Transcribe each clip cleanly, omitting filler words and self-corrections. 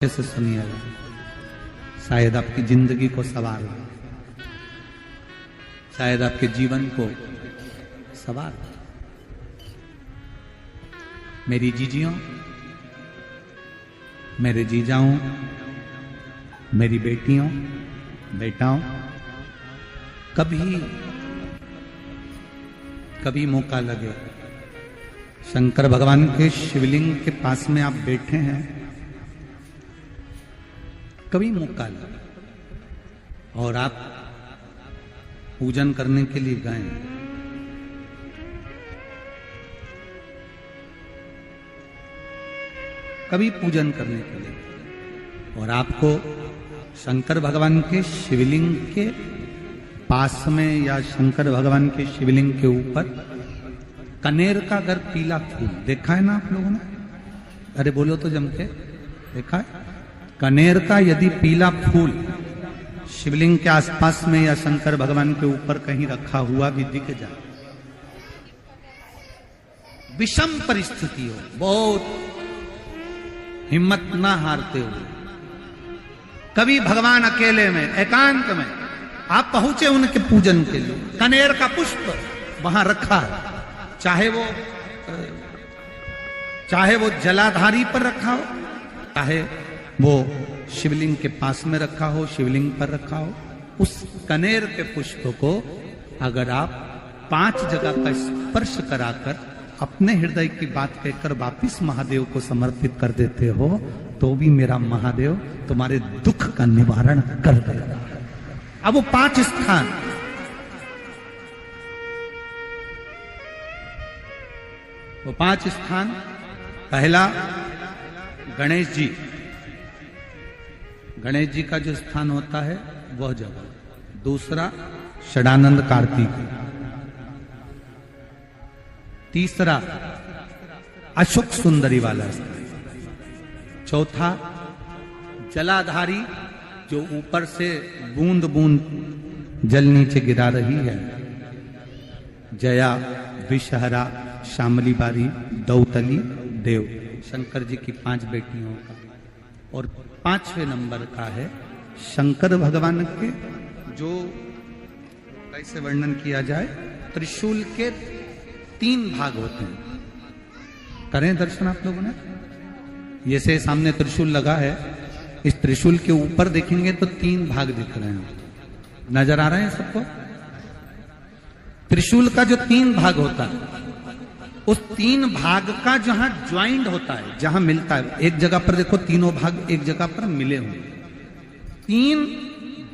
से सुनिएगा, शायद आपकी जिंदगी को सवार हो, शायद आपके जीवन को सवार हो। मेरी जीजियों, मेरे जीजाओं, मेरी बेटियों, बेटाओं, कभी मौका लगे, शंकर भगवान के शिवलिंग के पास में आप बैठे हैं, कभी मौका लगे और आप पूजन करने के लिए गए, कभी पूजन करने के लिए और आपको शंकर भगवान के शिवलिंग के पास में या शंकर भगवान के शिवलिंग के ऊपर कनेर का अगर पीला फूल देखा है ना आप लोगों ने? अरे बोलो तो जम के, देखा है? कनेर का यदि पीला फूल शिवलिंग के आसपास में या शंकर भगवान के ऊपर कहीं रखा हुआ भी दिख जाए, विषम परिस्थिति हो, बहुत हिम्मत ना हारते हुए, कभी भगवान अकेले में एकांत में आप पहुंचे उनके पूजन के लिए, कनेर का पुष्प वहां रखा है, चाहे वो जलाधारी पर रखा हो, चाहे वो शिवलिंग के पास में रखा हो, शिवलिंग पर रखा हो, उस कनेर के पुष्प को अगर आप 5 जगह का स्पर्श कराकर अपने हृदय की बात कहकर वापिस महादेव को समर्पित कर देते हो, तो भी मेरा महादेव तुम्हारे दुख का निवारण कर देगा। अब वो 5 स्थान, वो 5 स्थान, पहला गणेश जी, गणेश जी का जो स्थान होता है वह जगह, दूसरा षडानंद कार्तिक, तीसरा अशोक सुंदरी वाला स्थान, चौथा जलाधारी जो ऊपर से बूंद बूंद जल नीचे गिरा रही है, जया, विषहरा, शामली बारी, दौतली, देव, शंकर जी की 5 बेटियों का, और 5वें नंबर का है शंकर भगवान के, जो कैसे वर्णन किया जाए, त्रिशूल के 3 भाग होते हैं। करें दर्शन आप लोगों ने? ये से सामने त्रिशूल लगा है, इस त्रिशूल के ऊपर देखेंगे तो 3 भाग दिख रहे हैं, नजर आ रहे हैं सबको? त्रिशूल का जो 3 भाग होता है, उस 3 भाग का जहां ज्वाइंट होता है, जहां मिलता है, एक जगह पर देखो तीनों भाग एक जगह पर मिले हुए, 3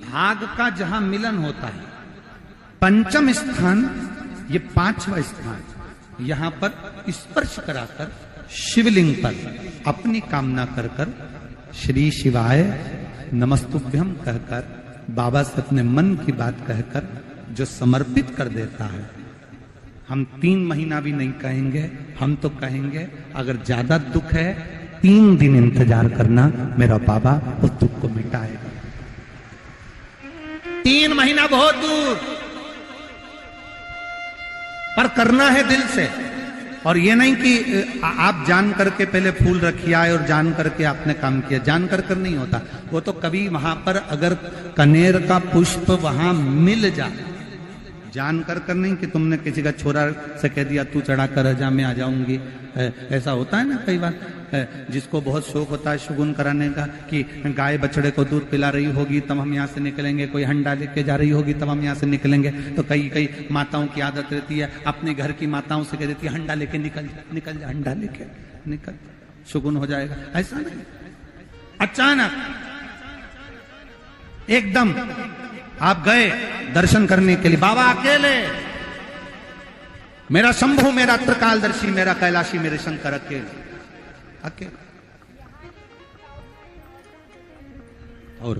भाग का जहां मिलन होता है, 5वां स्थान, ये 5वां स्थान, यहां पर स्पर्श कराकर शिवलिंग पर अपनी कामना कर कर श्री शिवाय नमस्तुभ्यम कहकर बाबा से अपने मन की बात कहकर जो समर्पित कर देता है, हम 3 महीना भी नहीं कहेंगे, हम तो कहेंगे अगर ज्यादा दुख है 3 दिन इंतजार करना, मेरा बाबा उस दुख को मिटाएगा। 3 महीना बहुत दूर, पर करना है दिल से, और ये नहीं कि आप जान करके पहले फूल रखिए आए और जान करके आपने काम किया, जान कर नहीं होता वो तो, कभी वहां पर अगर कनेर का पुष्प वहां मिल जाए, जान कर नहीं कि तुमने किसी का छोरा से कह दिया तू चढ़ा कर जा, मैं आ जाऊंगी, ऐसा होता है ना कई बार, जिसको बहुत शौक होता है शगुन कराने का, कि गाय बछड़े को दूध पिला रही होगी तब हम यहाँ से निकलेंगे, कोई हंडा लेके जा रही होगी तब हम यहाँ से निकलेंगे, तो कई माताओं की आदत रहती है, अपने घर की माताओं से कह देती है हंडा लेके निकल जा, हंडा लेके निकल, शगुन हो जाएगा। ऐसा नहीं, अचानक एकदम आप गए दर्शन करने के लिए, बाबा अकेले, मेरा शंभु, मेरा त्रिकालदर्शी, मेरा कैलाशी, मेरे शंकर अकेले, और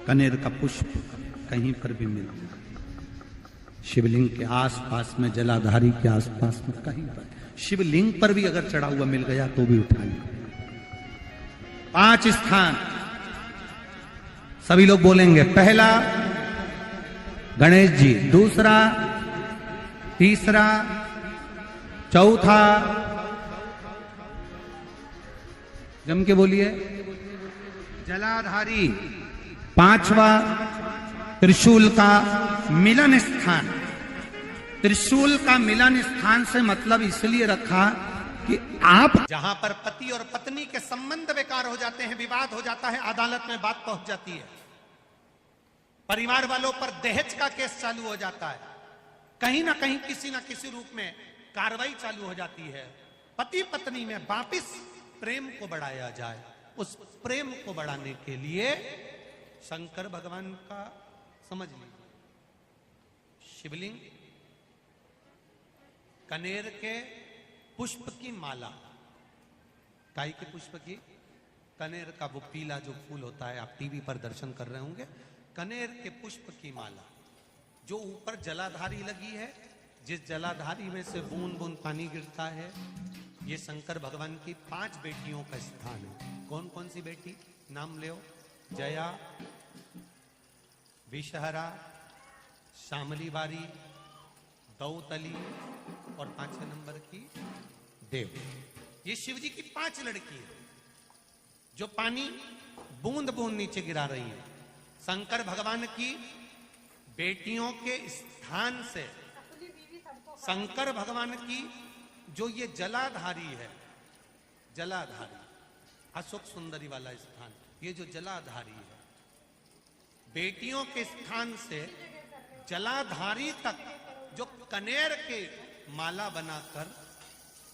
कनेर का पुष्प कहीं पर भी मिला, शिवलिंग के आसपास में, जलाधारी के आसपास में कहीं पर, शिवलिंग पर भी अगर चढ़ा हुआ मिल गया तो भी उठा लिया। 5 स्थान सभी लोग बोलेंगे, पहला गणेश जी, दूसरा, तीसरा, चौथा, जम के बोलिए। जलाधारी, पांचवा त्रिशूल का मिलन स्थान। त्रिशूल का मिलन स्थान से मतलब इसलिए रखा कि आप जहां पर पति और पत्नी के संबंध बेकार हो जाते हैं, विवाद हो जाता है, अदालत में बात पहुंच जाती है, परिवार वालों पर दहेज का केस चालू हो जाता है, कहीं ना कहीं किसी ना किसी रूप में कार्रवाई चालू हो जाती है, पति पत्नी में वापिस प्रेम को बढ़ाया जाए, उस प्रेम को बढ़ाने के लिए शंकर भगवान का समझ लीजिए शिवलिंग, कनेर के पुष्प की माला, काई के पुष्प की, कनेर का वो पीला जो फूल होता है, आप टीवी पर दर्शन कर रहे होंगे, कनेर के पुष्प की माला जो ऊपर जलाधारी लगी है, जिस जलाधारी में से बूंद बूंद पानी गिरता है, ये शंकर भगवान की 5 बेटियों का स्थान है। कौन कौन सी बेटी नाम ले? जया, विषहरा, श्यामली बारी, दौतली और 5वें नंबर की देव। ये शिव जी की 5 लड़की है जो पानी बूंद बूंद नीचे गिरा रही है। शंकर भगवान की बेटियों के स्थान से शंकर भगवान की जो ये जलाधारी है, जलाधारी अशोक सुंदरी वाला स्थान, ये जो जलाधारी है, बेटियों के स्थान से जलाधारी तक जो कनेर के माला बनाकर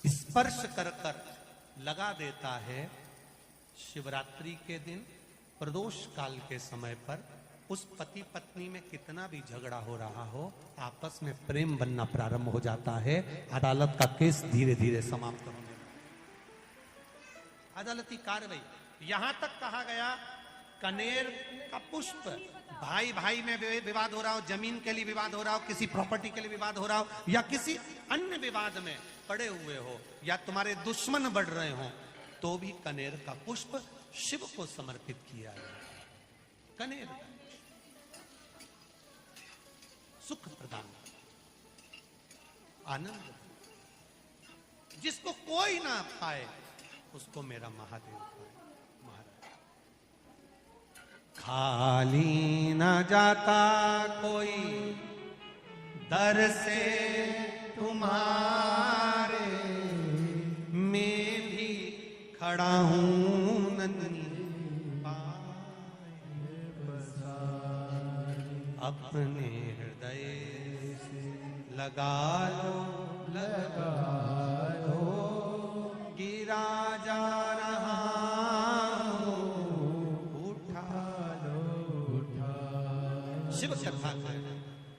स्पर्श कर कर लगा देता है, शिवरात्रि के दिन प्रदोष काल के समय पर उस पति पत्नी में कितना भी झगड़ा हो रहा हो, आपस में प्रेम बनना प्रारंभ हो जाता है। अदालत का केस धीरे धीरे समाप्त होने लगता है। अदालती कार्रवाई यहां तक कहा गया, कनेर का पुष्प, भाई भाई में विवाद हो रहा हो, जमीन के लिए विवाद हो रहा हो, किसी प्रॉपर्टी के लिए विवाद हो रहा हो, या किसी अन्य विवाद में पड़े हुए हो, या तुम्हारे दुश्मन बढ़ रहे हो, तो भी कनेर का पुष्प शिव को समर्पित किया है। कनेर सुख प्रदान, आनंद, जिसको कोई ना पाए उसको मेरा महादेव पाए। खाली न जाता कोई दर से तुम्हारे, मैं भी खड़ा हूं नन्ही पाए बसाए, अपने हृदय से लगा लो गिरा जा रहा शिव कथा।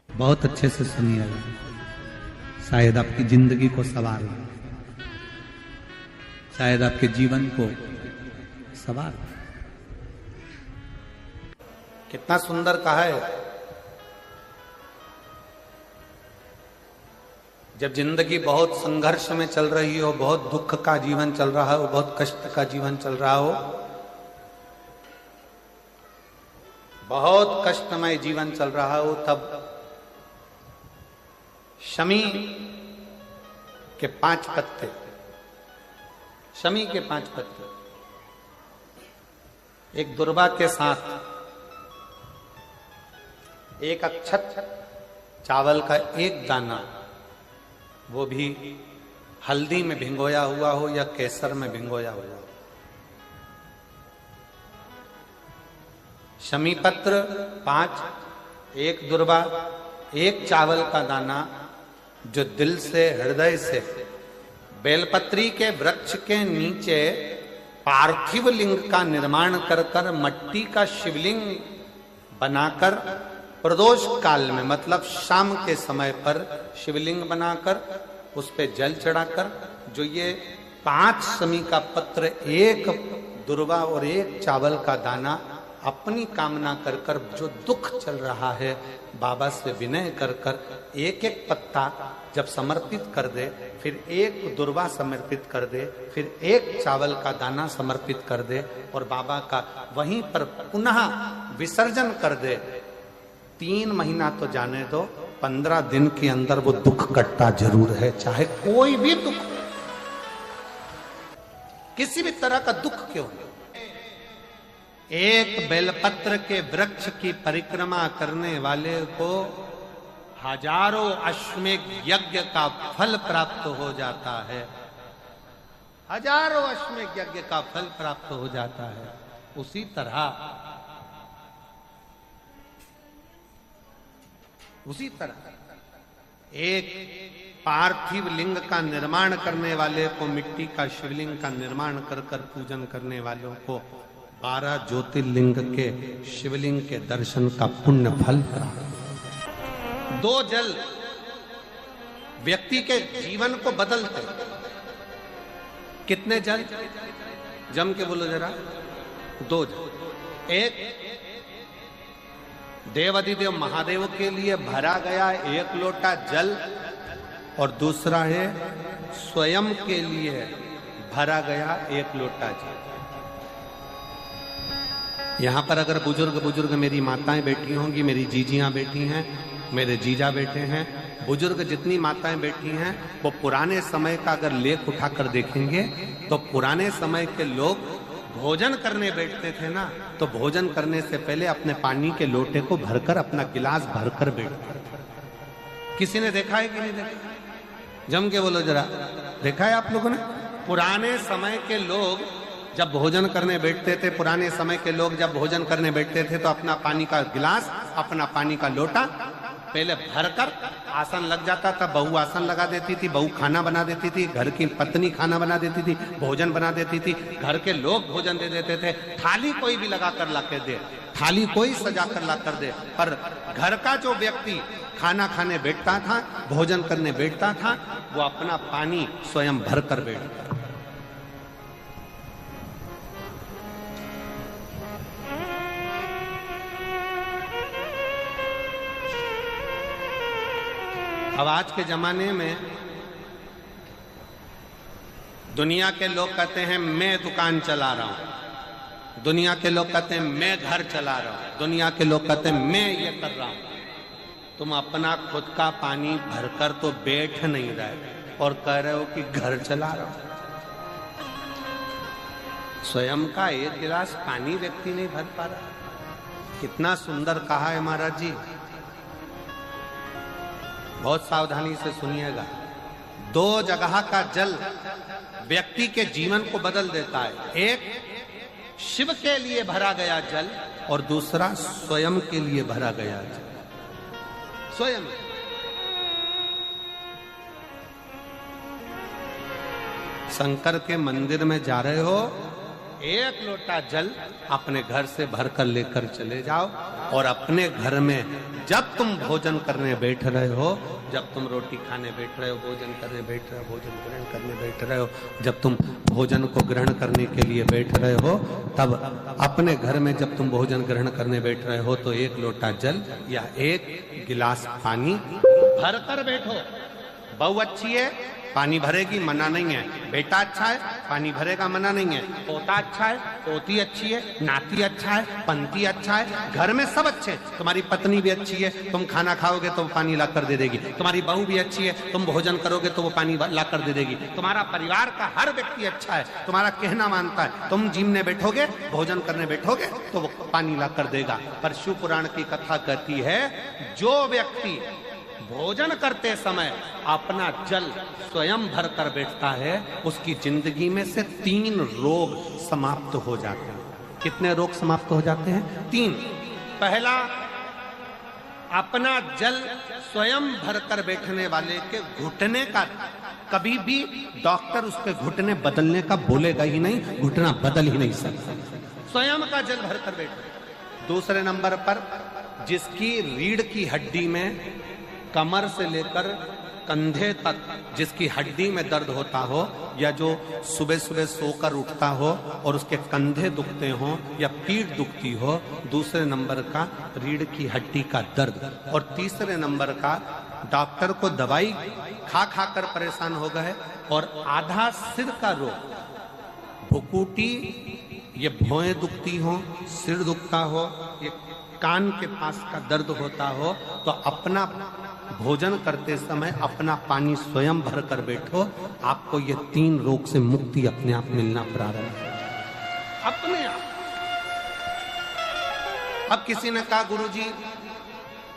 बहुत अच्छे से सुनिएगा, शायद आपकी जिंदगी को सवार, शायद आपके जीवन को सवार। कितना सुंदर कहा है। जब जिंदगी बहुत संघर्ष में चल रही हो, बहुत दुख का जीवन चल रहा हो, बहुत कष्ट का जीवन चल रहा हो, बहुत कष्टमय जीवन चल रहा हो, तब शमी के 5 पत्ते, शमी के 5 पत्ते, एक दुर्वा के साथ एक अक्षत चावल का एक दाना, वो भी हल्दी में भिंगोया हुआ हो या केसर में भिंगोया हुआ हो, शमी पत्र 5, एक दुर्वा, एक चावल का दाना, जो दिल से, हृदय से बेलपत्री के वृक्ष के नीचे पार्थिव लिंग का निर्माण कर कर मट्टी का शिवलिंग बनाकर प्रदोष काल में, मतलब शाम के समय पर शिवलिंग बनाकर उस पे जल चढ़ाकर, जो ये 5 शमी का पत्र, एक दुर्वा और एक चावल का दाना, अपनी कामना कर कर जो दुख चल रहा है, बाबा से विनय कर कर एक एक पत्ता जब समर्पित कर दे, फिर एक दुर्वा समर्पित कर दे, फिर एक चावल का दाना समर्पित कर दे और बाबा का वहीं पर पुनः विसर्जन कर दे, 3 महीना तो जाने दो, 15 दिन के अंदर वो दुख कटता जरूर है, चाहे कोई भी दुख। किसी भी तरह का दुख क्यों नहीं। एक बेलपत्र के वृक्ष की परिक्रमा करने वाले को हजारों अश्वमेघ यज्ञ का फल प्राप्त हो जाता है। हजारों अश्वमेघ यज्ञ का फल प्राप्त हो जाता है। उसी तरह एक पार्थिव लिंग का निर्माण करने वाले को, मिट्टी का शिवलिंग का निर्माण कर कर पूजन करने वालों को 12 ज्योतिर्लिंग के शिवलिंग के दर्शन का पुण्य फल प्राप्त। 2 जल व्यक्ति के जीवन को बदलते। कितने जल? जम के बोलो जरा। 2 जल। एक देवाधिदेव महादेव के लिए भरा गया 1 लोटा जल, और दूसरा है स्वयं के लिए भरा गया 1 लोटा जल। यहां पर अगर बुजुर्ग मेरी माताएं बैठी होंगी, मेरी जीजियां बैठी हैं, मेरे जीजा बैठे हैं, बुजुर्ग जितनी माताएं बैठी हैं, वो पुराने समय का अगर लेख उठाकर देखेंगे तो पुराने समय के लोग भोजन करने बैठते थे ना, तो भोजन करने से पहले अपने पानी के लोटे को भरकर, अपना गिलास भरकर बैठते थे। किसी ने देखा है कि नहीं देखा? जम के बोलो जरा। देखा है आप लोगों ने? पुराने समय के लोग जब भोजन करने बैठते थे, पुराने समय के लोग जब भोजन करने बैठते थे तो अपना पानी का गिलास, अपना पानी का लोटा पहले भरकर आसन लग जाता था। बहू आसन लगा देती थी, बहू खाना बना देती थी, घर की पत्नी खाना बना देती थी, भोजन बना देती थी, घर के लोग भोजन दे देते थे। थाली कोई भी लगा कर ला कर दे, थाली कोई सजा कर ला कर दे, पर घर का जो व्यक्ति खाना खाने बैठता था, भोजन करने बैठता था, वो अपना पानी स्वयं भर कर बैठता। अब आज के जमाने में दुनिया के लोग कहते हैं मैं दुकान चला रहा हूं, दुनिया के लोग कहते हैं मैं घर चला रहा हूं, दुनिया के लोग कहते हैं मैं ये कर रहा हूं। तुम अपना खुद का पानी भरकर तो बैठ नहीं रहे और कह रहे हो कि घर चला रहा हूं। स्वयं का 1 गिलास पानी व्यक्ति नहीं भर पा रहा। कितना सुंदर कहा है महाराज जी। बहुत सावधानी से सुनिएगा। 2 जगह का जल व्यक्ति के जीवन को बदल देता है। एक शिव के लिए भरा गया जल, और दूसरा स्वयं के लिए भरा गया जल। स्वयं शंकर के मंदिर में जा रहे हो, 1 लोटा जल अपने घर से भरकर लेकर चले जाओ, और अपने घर में जब तुम भोजन करने बैठ रहे हो, जब तुम रोटी खाने बैठ रहे हो, भोजन करने बैठ रहे हो, भोजन ग्रहण करने बैठ रहे हो, जब तुम भोजन को ग्रहण करने के लिए बैठ रहे हो, तब अपने घर में जब तुम भोजन ग्रहण करने बैठ रहे हो तो 1 लोटा जल या 1 गिलास पानी भरकर बैठो। बहू अच्छी है, पानी भरेगी, मना नहीं है। बेटा अच्छा है, पानी भरेगा, मना नहीं है। पोता अच्छा है, पोती अच्छी है, नाती अच्छा है, पंती अच्छा है, घर में सब अच्छे। तुम्हारी पत्नी भी अच्छी है, तुम खाना खाओगे तो वो पानी ला कर दे देगी। तुम्हारी बहू भी अच्छी है, तुम भोजन करोगे तो वो पानी ला कर दे देगी। तुम्हारा परिवार का हर व्यक्ति अच्छा है, तुम्हारा कहना मानता है। तुम जिमने बैठोगे, भोजन करने बैठोगे तो वो पानी ला कर देगा। पर शिव पुराण की कथा कहती है, जो व्यक्ति भोजन करते समय अपना जल स्वयं भर कर बैठता है, उसकी जिंदगी में से 3 रोग समाप्त हो जाते हैं। कितने रोग समाप्त हो जाते हैं? 3। पहला, अपना जल स्वयं भरकर बैठने वाले के घुटने का कभी भी डॉक्टर उसके घुटने बदलने का बोलेगा ही नहीं, घुटना बदल ही नहीं सकता। स्वयं का जल भरकर बैठे। दूसरे नंबर पर, जिसकी रीढ़ की हड्डी में कमर से लेकर कंधे तक जिसकी हड्डी में दर्द होता हो, या जो सुबह सुबह सोकर उठता हो और उसके कंधे दुखते हो या पीठ दुखती हो। दूसरे नंबर का रीढ़ की हड्डी का दर्द। और तीसरे नंबर का, डॉक्टर को दवाई खा खा कर परेशान हो गए और आधा सिर का रोग, भुकुटी, ये भौएं दुखती हो, सिर दुखता हो, ये कान के पास का दर्द होता हो, तो अपना भोजन करते समय अपना पानी स्वयं भर कर बैठो, आपको ये 3 रोग से मुक्ति अपने आप मिलना प्रारंभ हो, अपने आप। अब किसी ने कहा गुरुजी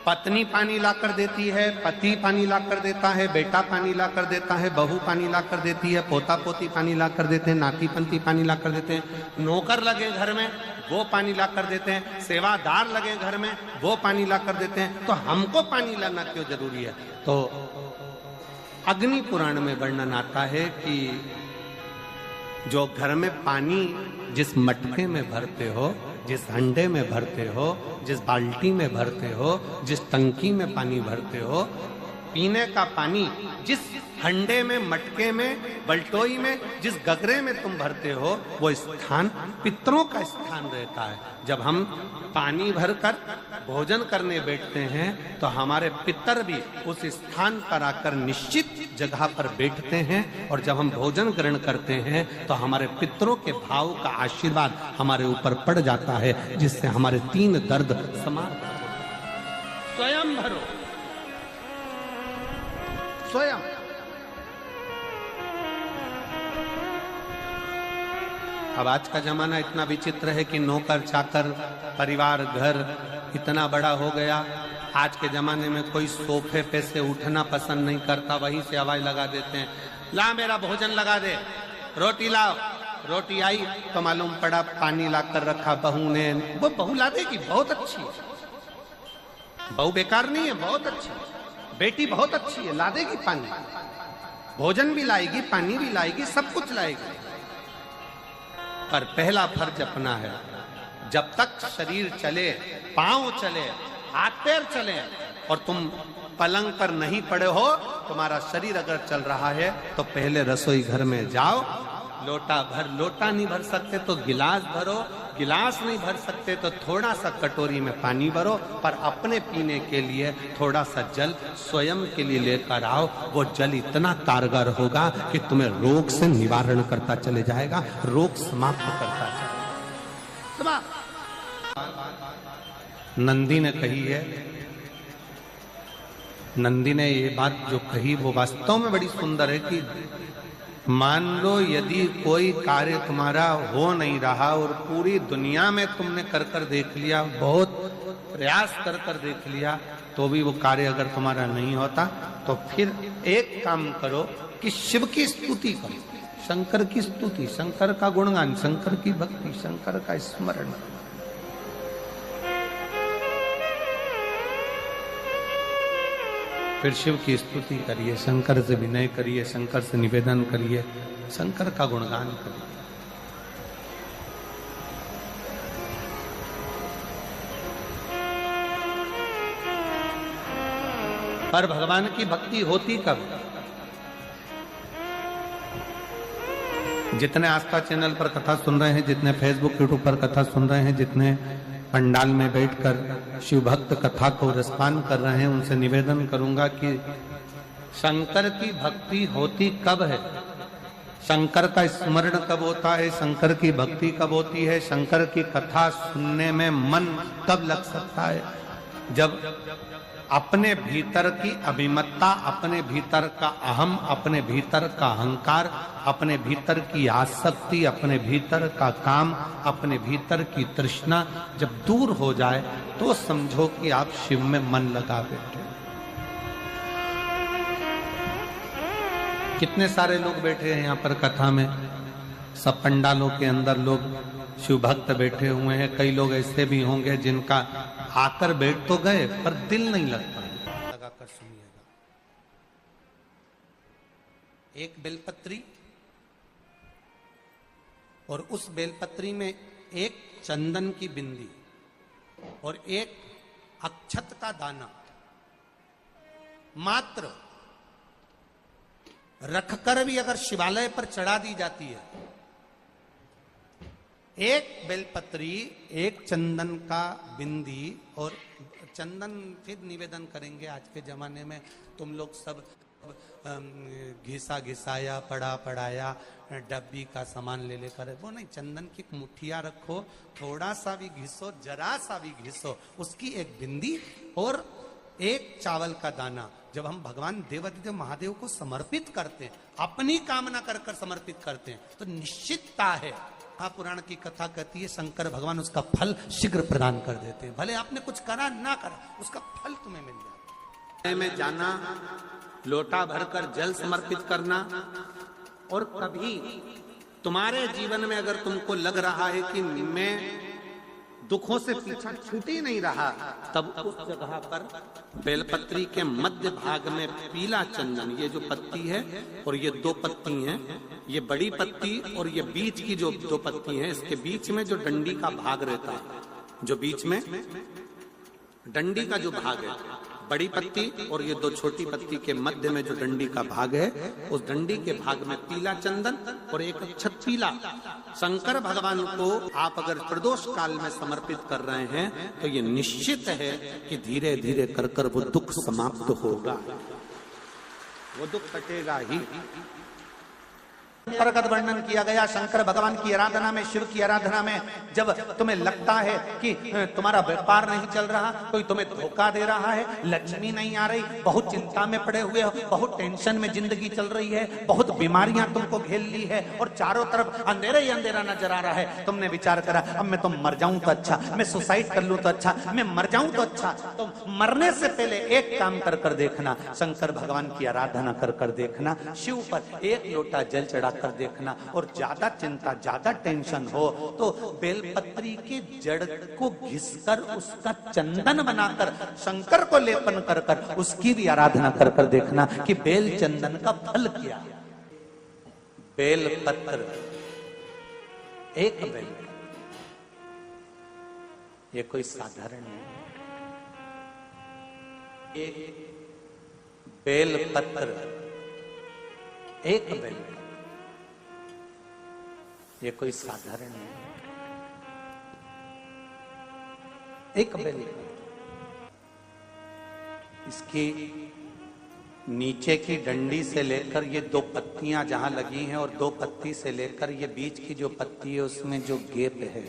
पत्नी पानी ला कर देती है, पति पानी ला कर देता है, बेटा पानी ला कर देता है, बहू पानी ला कर देती है, पोता पोती पानी ला कर देते हैं, नाती पंती पानी ला कर देते हैं, नौकर लगे घर में वो पानी ला कर देते हैं, सेवादार लगे घर में वो पानी ला कर देते हैं, तो हमको पानी लाना क्यों जरूरी है? तो अग्नि पुराण में वर्णन आता है कि जो घर में पानी जिस मटके में भरते हो, जिस हंडे में भरते हो, जिस बाल्टी में भरते हो, जिस टंकी में पानी भरते हो, पीने का पानी जिस हंडे में, मटके में, बल्टोई में, जिस गगरे में तुम भरते हो, वो स्थान पितरों का स्थान रहता है। जब हम पानी भरकर भोजन करने बैठते हैं तो हमारे पितर भी उस स्थान पर आकर निश्चित जगह पर बैठते हैं, और जब हम भोजन ग्रहण करते हैं तो हमारे पितरों के भाव का आशीर्वाद हमारे ऊपर पड़ जाता है, जिससे हमारे 3 दर्द समाप्त हो जाते। स्वयं भरो, स्वयं। अब आज का जमाना इतना विचित्र है कि नौकर चाकर, परिवार, घर इतना बड़ा हो गया। आज के जमाने में कोई सोफे पे से उठना पसंद नहीं करता, वहीं से आवाज लगा देते हैं, ला मेरा भोजन लगा दे, रोटी लाओ। रोटी आई तो मालूम पड़ा पानी ला कर रखा बहू ने। वो बहू ला देगी, बहुत अच्छी है, बहू बेकार नहीं है, बहुत अच्छी है, बेटी बहुत अच्छी है, ला देगी पानी, भोजन भी लाएगी, पानी भी लाएगी, सब कुछ लाएगी। पर पहला फर्ज अपना है, जब तक शरीर चले, पांव चले, हाथ पैर चले और तुम पलंग पर नहीं पड़े हो, तुम्हारा शरीर अगर चल रहा है तो पहले रसोई घर में जाओ, लोटा भर, लोटा नहीं भर सकते तो गिलास भरो, गिलास नहीं भर सकते तो थोड़ा सा कटोरी में पानी भरो, पर अपने पीने के लिए थोड़ा सा जल स्वयं के लिए लेकर आओ। वो जल इतना कारगर होगा कि तुम्हें रोग से निवारण करता चले जाएगा, रोग समाप्त करता चलेगा। नंदी ने कही है, नंदी ने ये बात जो कही वो वास्तव में बड़ी सुंदर है कि मान लो यदि कोई कार्य तुम्हारा हो नहीं रहा और पूरी दुनिया में तुमने कर कर देख लिया, बहुत प्रयास कर कर देख लिया, तो भी वो कार्य अगर तुम्हारा नहीं होता, तो फिर एक काम करो कि शिव की स्तुति करो, शंकर की स्तुति, शंकर का गुणगान, शंकर की भक्ति, शंकर का स्मरण। फिर शिव की स्तुति करिए, शंकर से विनय करिए, शंकर से निवेदन करिए, शंकर का गुणगान करिए। पर भगवान की भक्ति होती कब? जितने आस्था चैनल पर कथा सुन रहे हैं, जितने फेसबुक यूट्यूब पर कथा सुन रहे हैं, जितने पंडाल में बैठकर शिव भक्त कथा को रसपान कर रहे हैं, उनसे निवेदन करूंगा कि शंकर की भक्ति होती कब है, शंकर का स्मरण कब होता है, शंकर की भक्ति कब होती है, शंकर की कथा सुनने में मन कब लग सकता है? जब अपने भीतर की अभिमत्ता, अपने भीतर का अहम, अपने भीतर का अहंकार, अपने भीतर की आसक्ति, अपने भीतर का काम, अपने भीतर की तृष्णा जब दूर हो जाए तो समझो कि आप शिव में मन लगा बैठे। कितने सारे लोग बैठे हैं यहाँ पर कथा में, सब पंडालों के अंदर लोग शिव भक्त बैठे हुए हैं। कई लोग ऐसे भी होंगे जिनका आकर बैठ तो गए पर दिल नहीं लगता। लगाकर सुनिएगा, एक बेलपत्री और उस बेलपत्री में एक चंदन की बिंदी और एक अक्षत का दाना मात्र रखकर भी अगर शिवालय पर चढ़ा दी जाती है, एक बेलपत्री, एक चंदन का बिंदी, और चंदन फिर निवेदन करेंगे। आज के जमाने में तुम लोग सब घिसा घिसाया, पड़ा पड़ाया, डब्बी का सामान ले लेकर, वो नहीं, चंदन की मुठिया रखो, थोड़ा सा भी घिसो, जरा सा भी घिसो, उसकी एक बिंदी और एक चावल का दाना जब हम भगवान देवादिदेव महादेव को समर्पित करते हैं, अपनी कामना कर कर समर्पित करते हैं, तो निश्चितता है। पुराण की कथा कहती है शंकर भगवान उसका फल शीघ्र प्रदान कर देते हैं। भले आपने कुछ करा ना करा, उसका फल तुम्हें मिल जाए। में जाना, लोटा भरकर जल समर्पित करना, और कभी तुम्हारे जीवन में अगर तुमको लग रहा है कि मैं दुखों से पीछा छूट ही नहीं रहा, तब उस जगह पर बेलपत्री के मध्य भाग में पीला चंदन, ये जो पत्ती है और ये दो पत्ती हैं, ये बड़ी पत्ती और ये बीच की जो दो पत्ती हैं, इसके बीच में जो डंडी का भाग रहता है, जो बीच में डंडी का जो भाग है, बड़ी पत्ती और ये दो छोटी पत्ती के मध्य में जो डंडी का भाग है, उस डंडी के भाग में पीला चंदन और एक अक्षत पीला शंकर भगवान को आप अगर प्रदोष काल में समर्पित कर रहे हैं, तो ये निश्चित है कि धीरे धीरे कर कर वो दुख समाप्त होगा, वो दुख कटेगा ही। प्रगट वर्णन किया गया शंकर भगवान की आराधना में, शिव की आराधना में। जब तुम्हें लगता है कि तुम्हारा व्यापार नहीं चल रहा, कोई तुम्हें धोखा दे रहा है, लक्ष्मी नहीं आ रही, बहुत चिंता में पड़े हुए हो, बहुत टेंशन में जिंदगी चल रही है, बहुत बीमारियां तुमको घेर ली है और चारों तरफ अंधेरा ही अंधेरा नजर आ रहा है, तुमने विचार करा अब मैं तो मर जाऊं तो अच्छा, मैं सुसाइड कर लूं तो अच्छा, मैं मर जाऊं तो अच्छा। तो मरने से पहले एक काम कर कर देखना, शंकर भगवान की आराधना कर कर देखना, शिव पर एक लोटा जल चढ़ा कर देखना, और ज्यादा चिंता ज्यादा टेंशन हो तो बेलपत्री के जड़ को घिसकर उसका चंदन बनाकर शंकर को लेपन कर कर उसकी भी आराधना कर कर देखना कि बेल चंदन का फल क्या। बेलपत्र, एक बेल, ये कोई साधारण नहीं, एक बेलपत्र, एक बेल, ये कोई साधारण नहीं, एक बेल। इसकी नीचे की डंडी से लेकर ये दो पत्तियां जहां लगी हैं, और दो पत्ती से लेकर ये बीच की जो पत्ती है उसमें जो गैप है,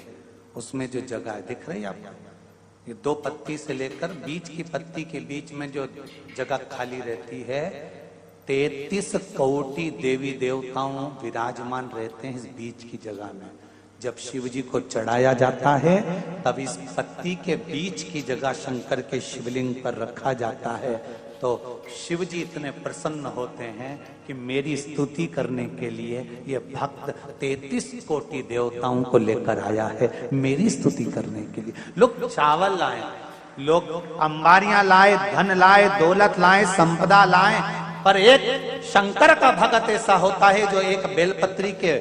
उसमें जो जगह है, दिख रही है आपको? ये दो पत्ती से लेकर बीच की पत्ती के बीच में जो जगह खाली रहती है, 33 कोटि देवी देवताओं विराजमान रहते हैं इस बीच की जगह में। जब शिव जी को चढ़ाया जाता है तब इस पत्ती के बीच की जगह शंकर के शिवलिंग पर रखा जाता है, तो शिव जी इतने प्रसन्न होते हैं कि मेरी स्तुति करने के लिए ये भक्त 33 कोटि देवताओं को लेकर आया है, मेरी स्तुति करने के लिए। लोग चावल लाए, लोग अंबारियां लाए, धन लाए, दौलत लाए, संपदा लाए, पर एक शंकर का भक्त ऐसा होता है जो एक बेलपत्री के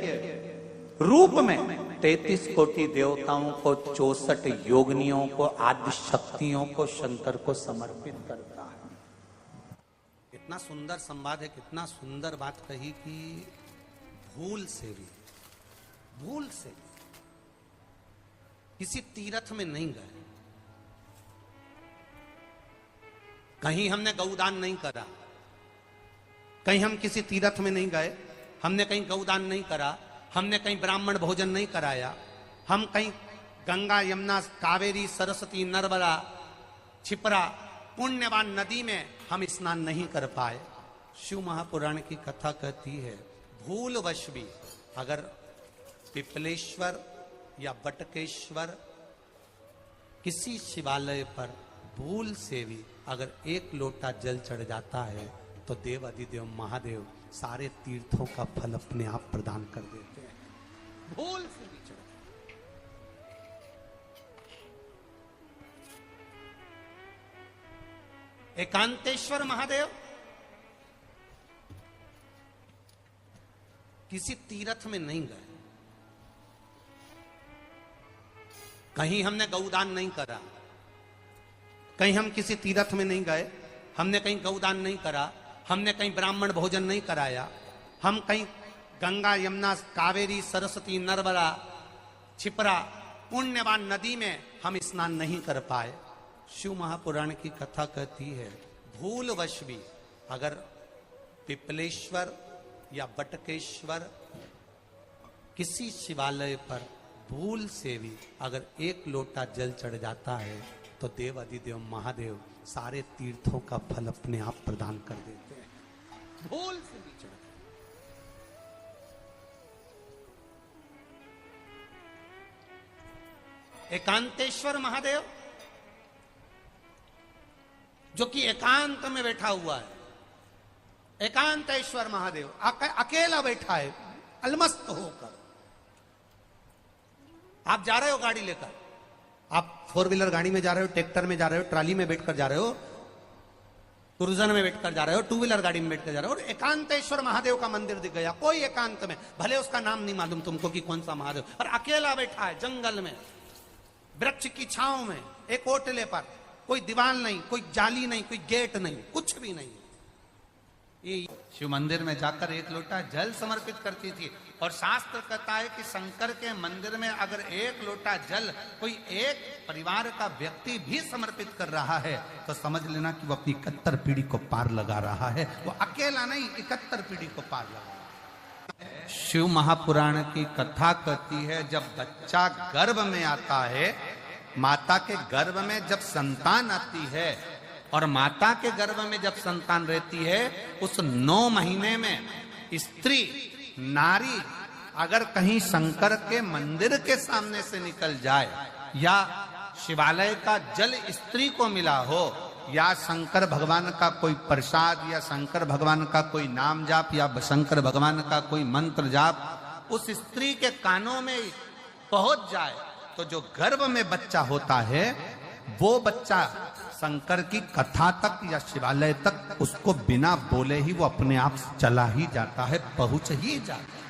रूप में 33 कोटि देवताओं को, 64 योगिनियों को, आदि शक्तियों को शंकर को समर्पित करता है। कितना सुंदर संवाद है, कितना सुंदर बात कही कि भूल से भी किसी तीर्थ में नहीं गए, कहीं हमने गौदान नहीं करा, कहीं हम किसी तीर्थ में नहीं गए, हमने कहीं गौदान नहीं करा, हमने कहीं ब्राह्मण भोजन नहीं कराया, हम कहीं गंगा यमुना कावेरी सरस्वती नर्मदा छिपरा पुण्यवान नदी में हम स्नान नहीं कर पाए। शिव महापुराण की कथा कहती है भूलवश भी अगर पिपलेश्वर या बटकेश्वर किसी शिवालय पर भूल से भी अगर एक लोटा जल चढ़ जाता है तो देव अधिदेव महादेव सारे तीर्थों का फल अपने आप प्रदान कर देते हैं। भूल से भी चढ़, एकांतेश्वर महादेव किसी तीर्थ में नहीं गए, कहीं हमने गौदान नहीं करा, कहीं हम किसी तीर्थ में नहीं गए, हमने कहीं गौदान नहीं करा, हमने कहीं ब्राह्मण भोजन नहीं कराया, हम कहीं गंगा यमुना कावेरी सरस्वती नर्मदा छिपरा पुण्यवान नदी में हम स्नान नहीं कर पाए। शिव महापुराण की कथा कहती है भूलवश भी अगर पिपलेश्वर या बटकेश्वर किसी शिवालय पर भूल से भी अगर एक लोटा जल चढ़ जाता है तो देव अधिदेव महादेव सारे तीर्थों का फल अपने आप प्रदान कर देते हैं। भूल से भी चढ़ एकांतेश्वर महादेव जो कि एकांत में बैठा हुआ है, एकांतेश्वर महादेव अकेला बैठा है अलमस्त होकर। आप जा रहे हो गाड़ी लेकर, आप 4 व्हीलर गाड़ी में जा रहे हो, ट्रैक्टर में जा रहे हो, ट्राली में बैठकर जा रहे हो, क्रूजर में बैठकर जा रहे हो, 2 व्हीलर गाड़ी में बैठकर जा रहे हो, और एकांतेश्वर महादेव का मंदिर दिख गया कोई एकांत में, भले उसका नाम नहीं मालूम तुमको कि कौन सा महादेव, और अकेला बैठा है जंगल में, वृक्ष की छांव में, एक ओटले पर, कोई दीवार नहीं, कोई जाली नहीं, कोई गेट नहीं, कुछ भी नहीं। ये शिव मंदिर में जाकर 1 लोटा जल समर्पित करती थी, और शास्त्र कहता है कि शंकर के मंदिर में अगर 1 लोटा जल कोई एक परिवार का व्यक्ति भी समर्पित कर रहा है तो समझ लेना कि वो अपनी 71 पीढ़ी को पार लगा रहा है। वो अकेला नहीं, 71 पीढ़ी को पार लगा रहा है। शिव महापुराण की कथा कहती है जब बच्चा गर्भ में आता है, माता के गर्भ में जब संतान आती है, और माता के गर्भ में जब संतान रहती है, उस 9 महीने में स्त्री नारी अगर कहीं शंकर के मंदिर के सामने से निकल जाए, या शिवालय का जल स्त्री को मिला हो, या शंकर भगवान का कोई प्रसाद, या शंकर भगवान का कोई नाम जाप, या शंकर भगवान का कोई मंत्र जाप उस स्त्री के कानों में पहुंच जाए, तो जो गर्भ में बच्चा होता है वो बच्चा शंकर की कथा तक या शिवालय तक उसको बिना बोले ही वो अपने आप चला ही जाता है, पहुंच ही जाता है।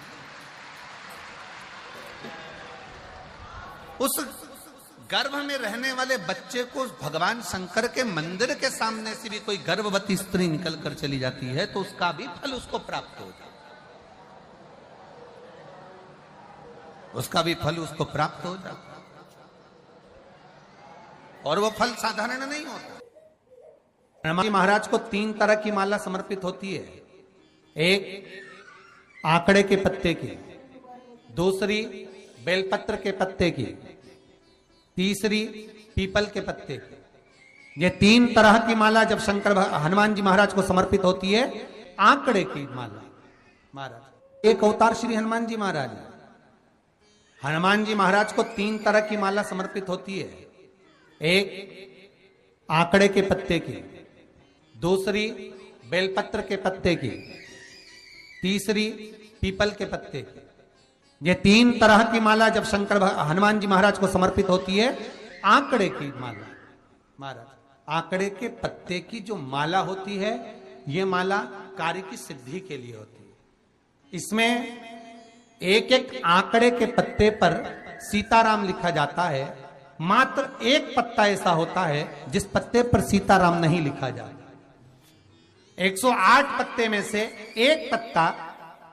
उस गर्भ में रहने वाले बच्चे को भगवान शंकर के मंदिर के सामने से भी कोई गर्भवती स्त्री निकल कर चली जाती है तो उसका भी फल उसको प्राप्त हो जाता है, उसका भी फल उसको प्राप्त हो जाता है। और वो फल साधारण नहीं होता। हनुमान जी महाराज को 3 तरह की माला समर्पित होती है, एक आंकड़े के पत्ते की, दूसरी बेलपत्र के पत्ते की, तीसरी पीपल के पत्ते की। ये 3 तरह की माला जब हनुमान जी महाराज को समर्पित होती है, आंकड़े की माला महाराज एक अवतार श्री हनुमान जी महाराज, हनुमान जी महाराज को 3 तरह की माला समर्पित होती है, एक आंकड़े के पत्ते की, दूसरी बेलपत्र के पत्ते की, तीसरी पीपल के पत्ते की। ये 3 तरह की माला जब हनुमान जी महाराज को समर्पित होती है, आंकड़े की माला महाराज, आंकड़े के पत्ते की जो माला होती है, ये माला कार्य की सिद्धि के लिए होती है। इसमें एक आंकड़े के पत्ते पर सीताराम लिखा जाता है, मात्र एक पत्ता ऐसा होता है जिस पत्ते पर सीताराम नहीं लिखा जाता। 108 पत्ते में से एक पत्ता,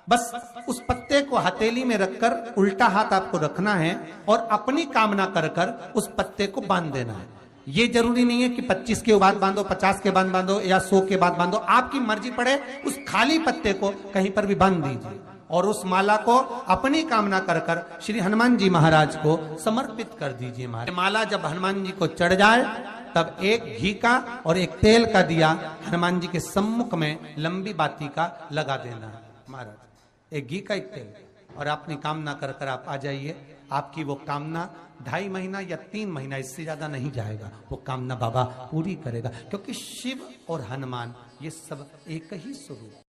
बस उस पत्ते को हथेली में रखकर उल्टा हाथ आपको रखना है और अपनी कामना कर कर उस पत्ते को बांध देना है। ये जरूरी नहीं है कि 25 के बाद बांधो, 50 के बाद बांधो या 100 के बाद बांधो, आपकी मर्जी पड़े उस खाली पत्ते को कहीं पर भी बांध दीजिए और उस माला को अपनी कामना कर कर श्री हनुमान जी महाराज को समर्पित कर दीजिए। माला जब हनुमान जी को चढ़ जाए तब एक घी का और एक तेल का दिया हनुमान जी के सम्मुख में लंबी बाती का लगा देना है महाराज, एक घी का एक तेल, और अपनी कामना कर कर आप आ जाइए। आपकी वो कामना 2.5 महीना या 3 महीना, इससे ज्यादा नहीं जाएगा, वो कामना बाबा पूरी करेगा, क्योंकि शिव और हनुमान ये सब एक ही स्वरूप।